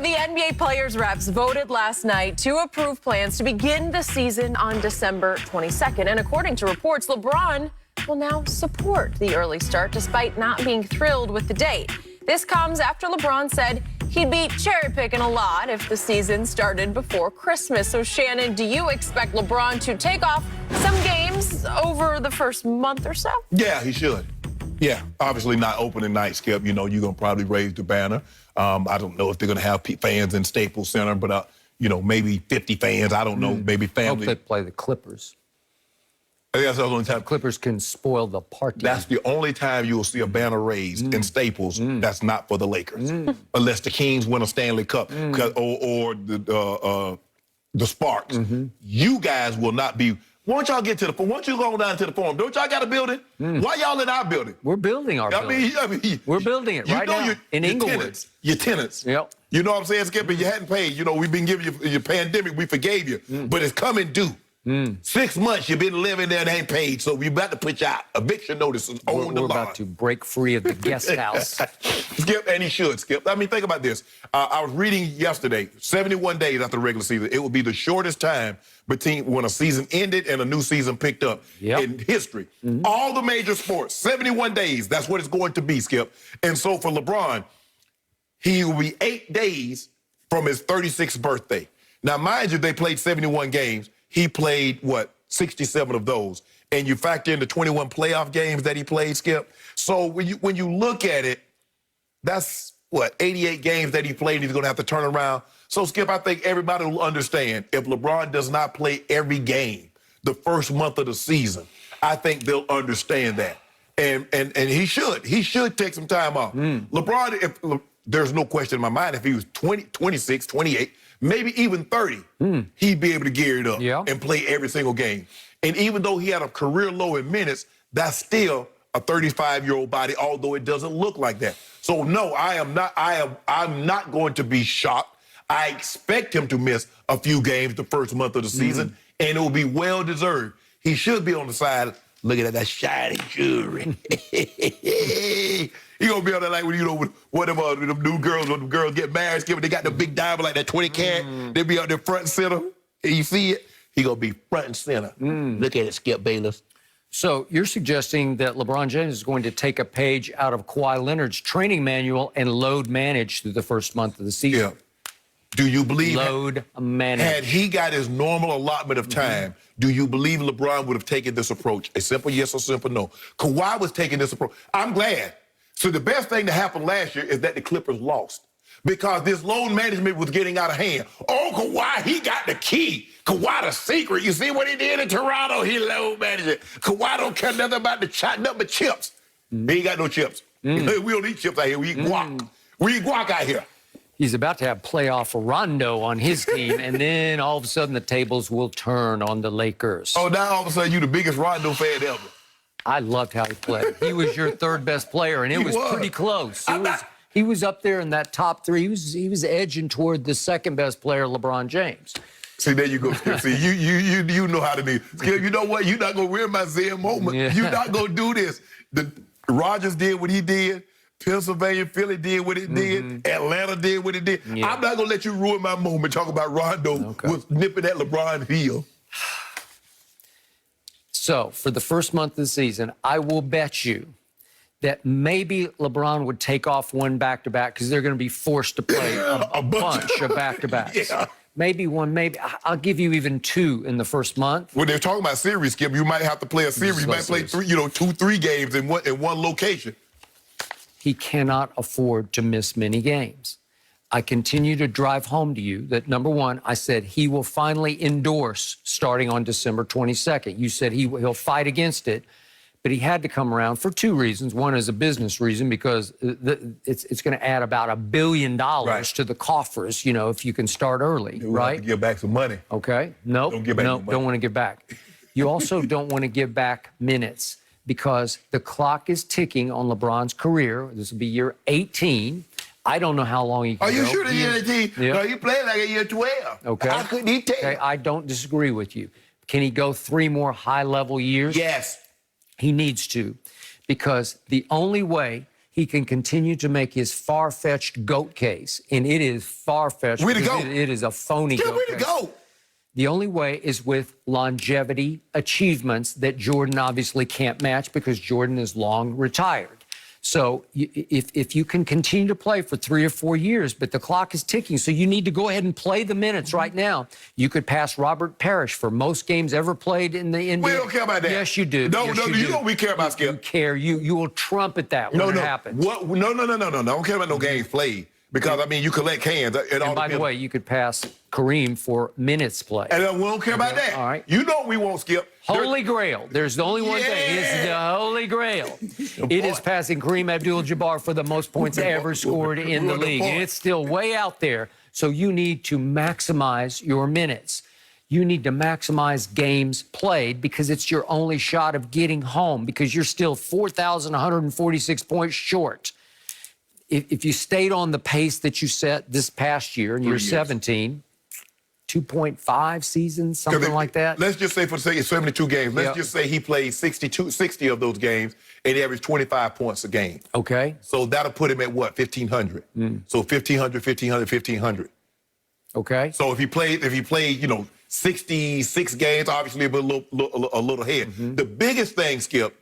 The NBA players' reps voted last night to approve plans to begin the season on December 22nd. And according to reports, LeBron will now support the early start despite not being thrilled with the date. This comes after LeBron said he'd be cherry-picking a lot if the season started before Christmas. So, Shannon, do you expect LeBron to take off some games over the first month or so? Yeah, he should. Yeah, obviously not opening night, Skip. You know, you're going to probably raise the banner. I don't know if they're going to have fans in Staples Center, but, you know, maybe 50 fans. I don't know, maybe family. I hope they play the Clippers. I think that's the only time. Clippers can spoil the party. That's the only time you will see a banner raised in Staples that's not for the Lakers. Unless the Kings win a Stanley Cup or the Sparks. You guys will not be. Once y'all get to the, once you go down to the Forum, don't y'all got a building? Why y'all in our building? We're building our building. I mean, we're building it right now in Inglewood. Your tenants. Yep. You know what I'm saying, Skip? You hadn't paid. You know, we've been giving you your pandemic. We forgave you, but it's coming due. 6 months you've been living there and ain't paid, so we about to put you out. Eviction notices on the line. We're about to break free of the guest house. Skip, and he should, Skip. I mean, think about this. I was reading yesterday, 71 days after the regular season, it would be the shortest time between when a season ended and a new season picked up in history. All the major sports, 71 days, that's what it's going to be, Skip. And so for LeBron, he will be 8 days from his 36th birthday. Now, mind you, they played 71 games. He played, 67 of those. And you factor in the 21 playoff games that he played, Skip. So when you look at it, that's, 88 games that he played, he's going to have to turn around. So, Skip, I think everybody will understand if LeBron does not play every game the first month of the season, I think they'll understand that. And he should. He should take some time off. LeBron, there's no question in my mind, if he was 20, 26, 28, maybe even 30, he'd be able to gear it up and play every single game. And even though he had a career low in minutes, that's still a 35-year-old body, although it doesn't look like that. So no, I'm not going to be shocked. I expect him to miss a few games the first month of the season, and it will be well-deserved. He should be on the side looking at that shiny jewelry. He gonna be on there like when whatever the new girls, when the girls get married, they got the big diamond like that 20 carat. They be out there front and center. And you see it, he gonna be front and center. Look at it, Skip Bayless. So you're suggesting that LeBron James is going to take a page out of Kawhi Leonard's training manual and load manage through the first month of the season. Yeah. Do you believe load manage? Had he got his normal allotment of time, do you believe LeBron would have taken this approach? A simple yes or simple no. Kawhi was taking this approach. I'm glad. So the best thing to happen last year is that the Clippers lost because this load management was getting out of hand. Oh, Kawhi, he got the key. Kawhi the secret. You see what he did in Toronto? He load managed. Kawhi don't care nothing about the nothing but chips. He ain't got no chips. We don't eat chips out here. We eat guac. We eat guac out here. He's about to have playoff Rondo on his team, and then all of a sudden the tables will turn on the Lakers. Oh, now all of a sudden you the biggest Rondo fan ever. I loved how he played. He was your third best player, and it was pretty close. He was up there in that top three. He was edging toward the second best player, LeBron James. See, there you go, Skip. See, you know how to be. Skip, you know what? You're not going to ruin my Zen moment. Yeah. You're not going to do this. Rodgers did what he did. Pennsylvania, Philly did what it did. Atlanta did what it did. I'm not going to let you ruin my moment talking about Rondo was nipping at LeBron's heel. So, for the first month of the season, I will bet you that maybe LeBron would take off one back-to-back because they're going to be forced to play a bunch of back-to-backs. Maybe one, maybe. I'll give you even two in the first month. When they're talking about series, Skip, you might have to play a series. You might play 2-3 games in one location. He cannot afford to miss many games. I continue to drive home to you that, number one, I said he will finally endorse starting on December 22nd. You said he'll fight against it, but he had to come around for two reasons. One is a business reason because it's going to add about $1 billion to the coffers, you know, if you can start early, right? Have to give back some money. Okay. Nope. Don't give back don't want to give back. You also don't want to give back minutes because the clock is ticking on LeBron's career. This will be year 18. I don't know how long he can go. Are you sure that year 18? Yeah. No, he played like a year 12. Okay. How couldn't he take? Okay, I don't disagree with you. Can he go 3 more high-level years? Yes. He needs to, because the only way he can continue to make his far-fetched GOAT case, and it is far-fetched. Way to go. It is a phony GOAT Way to case. go. The only way is with longevity achievements that Jordan obviously can't match because Jordan is long retired. So if you can continue to play for 3 or 4 years, but the clock is ticking, so you need to go ahead and play the minutes right now. You could pass Robert Parrish for most games ever played in the NBA. We don't care about that. Yes, you do. No, yes, no, you know we care about, Skip. You care. You will trumpet that when it happens. What? No. I don't care about no games played because, I mean, you collect cans. And by the way, you could pass Kareem for minutes played. And we don't care about that. All right. You know we won't, Skip. Holy Grail. There's only one thing. It's the Holy Grail. It is passing Kareem Abdul-Jabbar for the most points ever scored in the league. And it's still way out there. So you need to maximize your minutes. You need to maximize games played because it's your only shot of getting home because you're still 4,146 points short. If you stayed on the pace that you set this past year, and you're 17, 2.5 seasons, something like that. Let's just say for the sake of 72 games, let's just say he played 60 of those games and he averaged 25 points a game. Okay. So that'll put him at what, 1,500? So 1,500. Okay. So if he played, 66 games, obviously a little ahead. The biggest thing, Skip,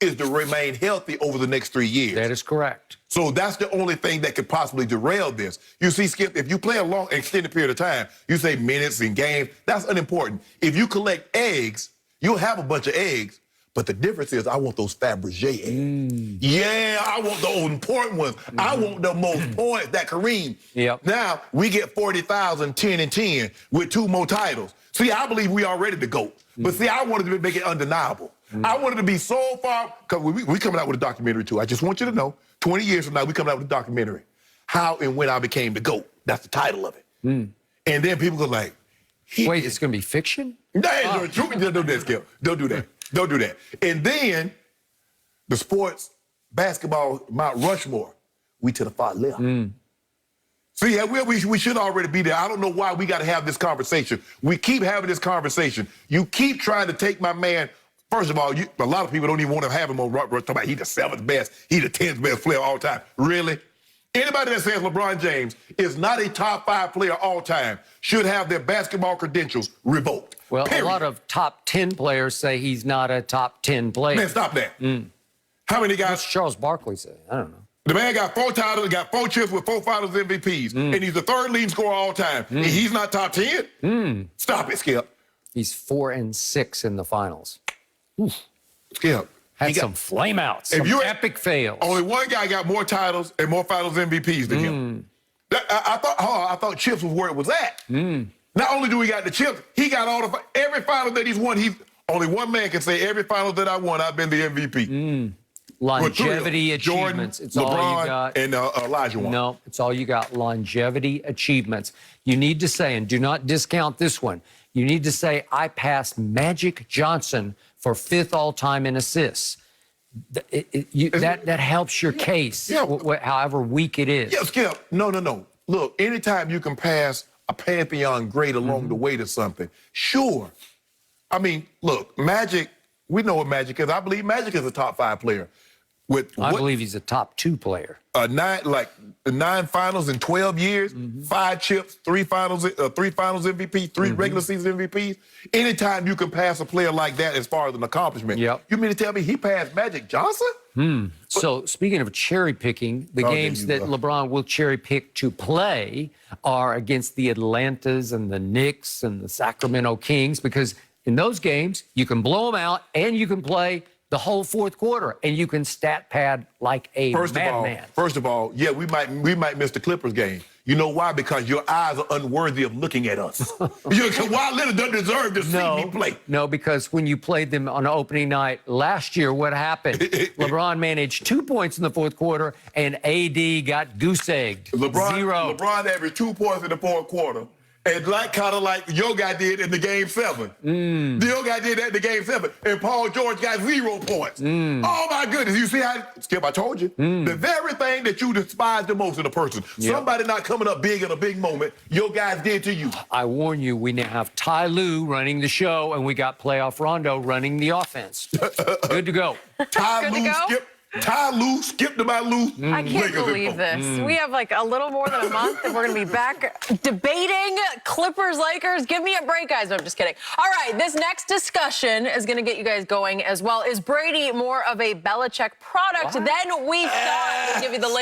is to remain healthy over the next 3 years. That is correct. So that's the only thing that could possibly derail this. You see, Skip, if you play a long, extended period of time, you say minutes and games, that's unimportant. If you collect eggs, you'll have a bunch of eggs, but the difference is I want those Fabergé eggs. Yeah, I want the important ones. I want the most points, that Kareem. Yep. Now, we get 40,000, 10 and 10 with 2 more titles. See, I believe we are ready to go. But see, I wanted to make it undeniable. I wanted to be so far, because we coming out with a documentary too. I just want you to know, 20 years from now, we coming out with a documentary. How and when I became the GOAT. That's the title of it. And then people go like, wait, it's going to be fiction? That ain't true. Don't do that, Skip. Don't do that. Don't do that. And then the sports, basketball, Mount Rushmore, we to the far left. See, yeah, we should already be there. I don't know why we got to have this conversation. We keep having this conversation. You keep trying to take my man. First of all, a lot of people don't even want to have him on talking about he's the 7th best, he's the 10th best player all time. Really? Anybody that says LeBron James is not a top 5 player all time should have their basketball credentials revoked. Well, period. A lot of top 10 players say he's not a top 10 player. Man, stop that. How many guys? What's Charles Barkley say? I don't know. The man got 4 titles, got 4 chips with 4 finals MVPs, and he's the 3rd leading scorer all time. And he's not top 10? Stop it, Skip. He's 4 and 6 in the finals. Skip. Had some flameouts, some epic fails. Only one guy got more titles and more finals MVPs than him. I thought chips was where it was at. Not only do we got the chips, he got every final that he's won. Only one man can say every final that I won, I've been the MVP. Longevity achievements. Jordan, it's all LeBron, you got. And Elijah won. No, it's all you got. Longevity achievements. You need to say, and do not discount this one, you need to say, I passed Magic Johnson for 5th all-time in assists. That helps your case, however weak it is. Yeah, Skip. No. Look, anytime you can pass a pantheon great along the way to something, sure. I mean, look, Magic, we know what Magic is. I believe Magic is a top 5 player. I believe he's a top 2 player. 9 finals in 12 years, 5 chips, 3 finals MVP, 3 regular season MVPs. Anytime you can pass a player like that as far as an accomplishment, you mean to tell me he passed Magic Johnson? So speaking of cherry picking, the games that LeBron will cherry pick to play are against the Atlantas and the Knicks and the Sacramento Kings, because in those games, you can blow them out and you can play the whole 4th quarter, and you can stat pad like a madman. First of all, yeah, we might miss the Clippers game. You know why? Because your eyes are unworthy of looking at us. Why Leonard doesn't deserve to see me play? No, because when you played them on opening night last year, what happened? LeBron managed 2 points in the 4th quarter, and AD got goose-egged. 0. LeBron averaged 2 points in the 4th quarter. And kind of like your guy did in the Game 7. Your guy did that in the Game 7. And Paul George got 0 points. Oh, my goodness. You see how, Skip, I told you. The very thing that you despise the most in a person, somebody not coming up big in a big moment, your guys did to you. I warn you, we now have Ty Lue running the show, and we got Playoff Rondo running the offense. Good to go. Ty Lue, Skip. Tie loose, skip to my loose. I can't Lakers believe info. this. We have like a little more than a month and we're going to be back debating Clippers, Lakers. Give me a break, guys. No, I'm just kidding. All right, this next discussion is going to get you guys going as well. Is Brady more of a Belichick product than we thought? We'll give you the